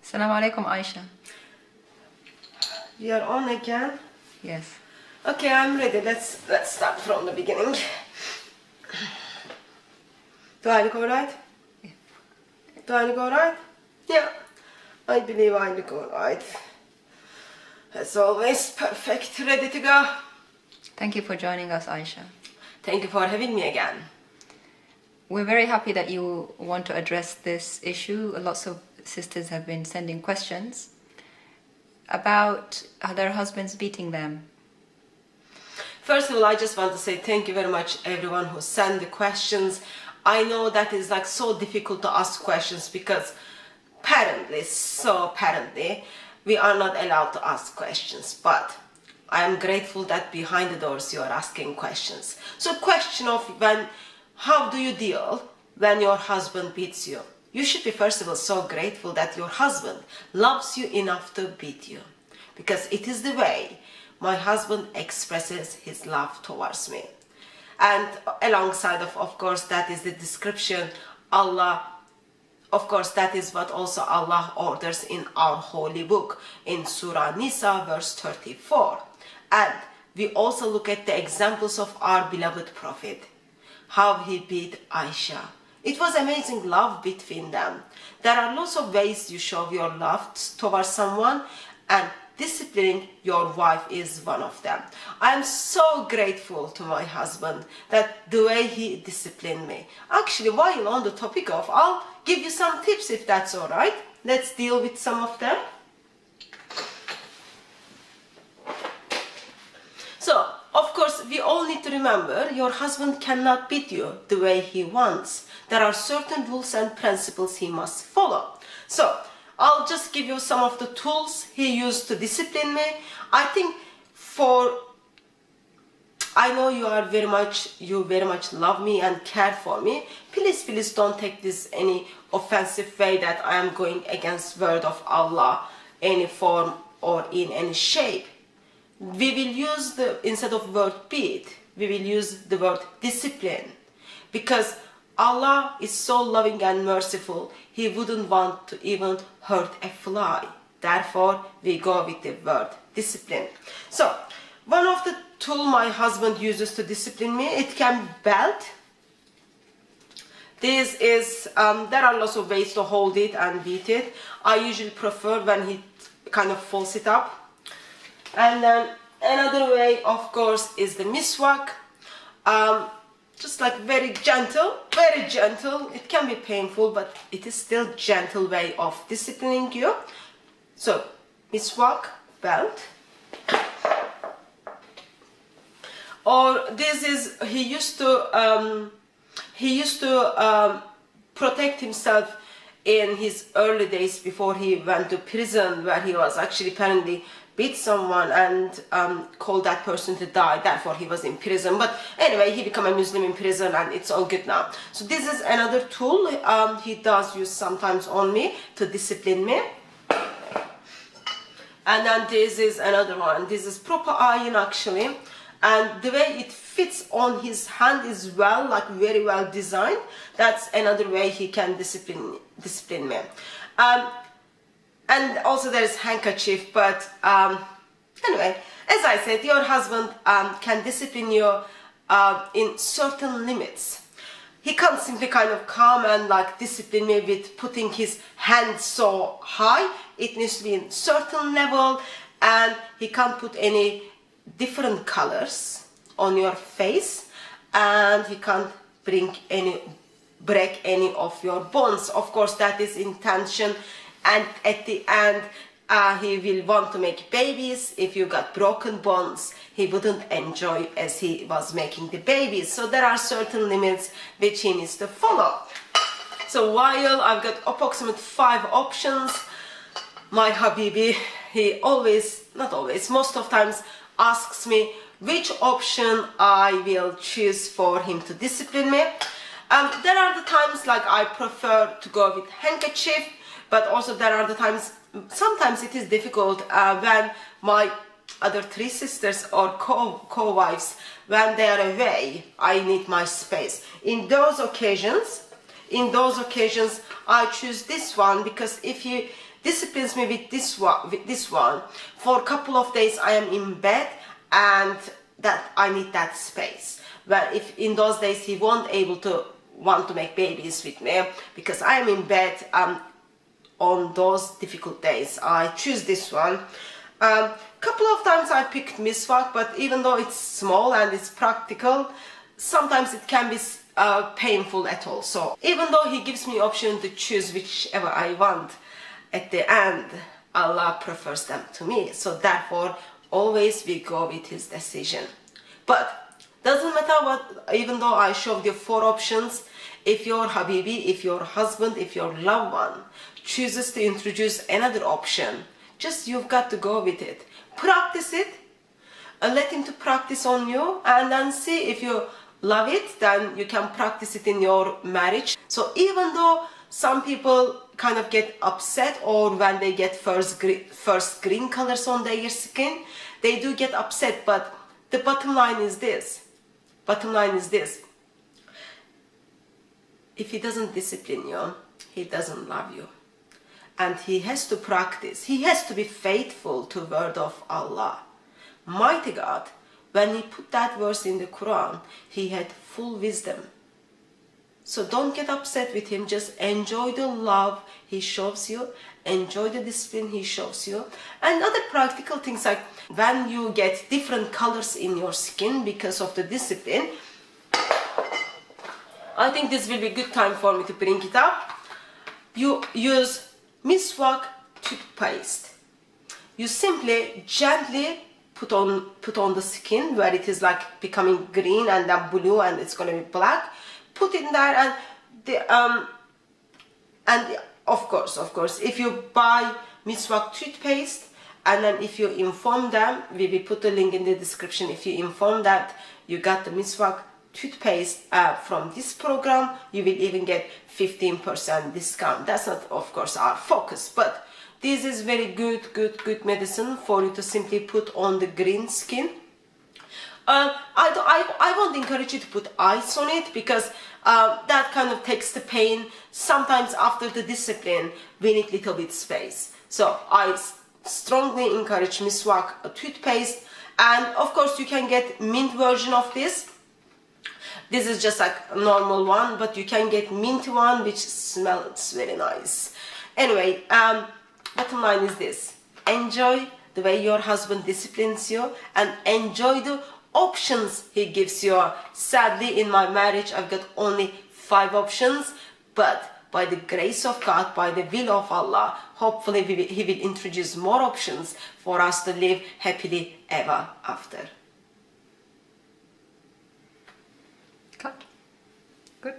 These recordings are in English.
Assalamu alaikum, Aisha. We are on again. Yes. Okay, I'm ready. Let's start from the beginning. Do I look alright? Yeah. Do I look alright? Yeah. I believe I look alright. As always, perfect. Ready to go. Thank you for joining us, Aisha. Thank you for having me again. We're very happy that you want to address this issue. Lots of sisters have been sending questions about their husbands beating them. First of all, I just want to say thank you very much everyone who sent the questions. I know that is like so difficult to ask questions because apparently, we are not allowed to ask questions, but I am grateful that behind the doors you are asking questions. So question of how do you deal when your husband beats you? You should be first of all so grateful that your husband loves you enough to beat you, because it is the way my husband expresses his love towards me. And alongside of course that is the description Allah, of course that is what also Allah orders in our holy book in Surah Nisa verse 34. And we also look at the examples of our beloved Prophet, how he beat Aisha. It was amazing love between them. There are lots of ways you show your love towards someone, and disciplining your wife is one of them. I am so grateful to my husband that the way he disciplined me. Actually, while on the topic of, I'll give you some tips if that's all right. Let's deal with some of them. So, of course, we all need to remember your husband cannot beat you the way he wants. There are certain rules and principles he must follow. So, I'll just give you some of the tools he used to discipline me. I think I know you very much love me and care for me. Please don't take this any offensive way that I am going against word of Allah, any form or in any shape. We will use instead of word beat, we will use the word discipline, because Allah is so loving and merciful, He wouldn't want to even hurt a fly. Therefore, we go with the word discipline. So, one of the tools my husband uses to discipline me, it can be belt. This is, there are lots of ways to hold it and beat it. I usually prefer when he kind of folds it up. And then another way, of course, is the miswak. Just like very gentle. It can be painful, but it is still gentle way of disciplining you. So, miswak, belt. Or this is, he used to protect himself in his early days before he went to prison, where he was actually apparently beat someone and called that person to die. Therefore he was in prison, but anyway he became a Muslim in prison and it's all good now. So this is another tool he does use sometimes on me to discipline me. And then this is another one. This is proper iron actually, and the way it fits on his hand is very well designed. That's another way he can discipline me. And also there is handkerchief, but anyway, as I said, your husband can discipline you in certain limits. He can't simply kind of come and like discipline me with putting his hand so high. It needs to be in certain level, and he can't put any different colors on your face, and he can't break any of your bones. Of course, that is intention. And at the end, he will want to make babies. If you got broken bones, he wouldn't enjoy as he was making the babies. So there are certain limits which he needs to follow. So while I've got approximately 5 options, my Habibi, he most of times asks me which option I will choose for him to discipline me. There are the times like I prefer to go with handkerchief, but also there are the times, sometimes it is difficult when my other 3 sisters or co-wives, when they are away, I need my space. In those occasions, I choose this one, because if disciplines me with this one. For a couple of days I am in bed, and that I need that space. Well, if in those days he won't want to make babies with me because I am in bed on those difficult days, I choose this one. Couple of times I picked miswak, but even though it's small and it's practical, sometimes it can be painful at all. So even though he gives me option to choose whichever I want, at the end Allah prefers them to me. So therefore always we go with his decision. But doesn't matter what, even though I showed you 4 options, if your habibi, if your husband, if your loved one chooses to introduce another option, just you've got to go with it. Practice it, and let him to practice on you, and then see if you love it, then you can practice it in your marriage. So even though some people kind of get upset, or when they get first green colors on their skin, they do get upset, but the bottom line is this. If he doesn't discipline you, he doesn't love you. And he has to practice. He has to be faithful to the word of Allah. Mighty God, when he put that verse in the Quran, he had full wisdom. So don't get upset with him. Just enjoy the love he shows you. Enjoy the discipline he shows you. And other practical things, like when you get different colors in your skin because of the discipline, I think this will be a good time for me to bring it up. You use miswak toothpaste. You simply gently put on the skin where it is like becoming green and then blue and it's going to be black. Put it in there, and of course, if you buy miswak toothpaste, and then if you inform them, we will put the link in the description. If you inform that you got the miswak toothpaste from this program, you will even get 15% discount. That's not, of course, our focus, but this is very good medicine for you to simply put on the green skin. I won't encourage you to put ice on it, because that kind of takes the pain. Sometimes after the discipline we need little bit space. So I strongly encourage miswak toothpaste, and of course you can get mint version of this. This is just like a normal one, but you can get mint one which smells very nice. Anyway, bottom line is this: enjoy the way your husband disciplines you, and enjoy the options he gives you. Sadly, in my marriage I've got only 5 options, but by the grace of God, by the will of Allah, hopefully he will introduce more options for us to live happily ever after. Cut. Good.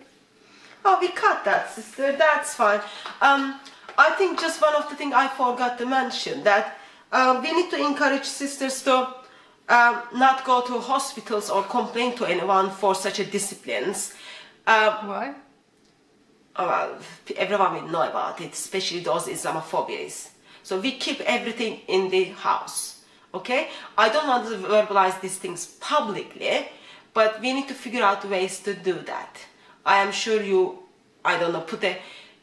Oh, we cut that, sister, that's fine. I think just one of the things I forgot to mention, that we need to encourage sisters to not go to hospitals or complain to anyone for such a disciplines. Why? Well, everyone will know about it, especially those Islamophobias. So we keep everything in the house, okay? I don't want to verbalize these things publicly, but we need to figure out ways to do that. I am sure you, I don't know, put a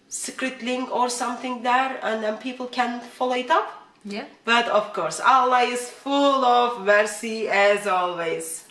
secret link or something there, and then people can follow it up. Yeah. But of course, Allah is full of mercy as always.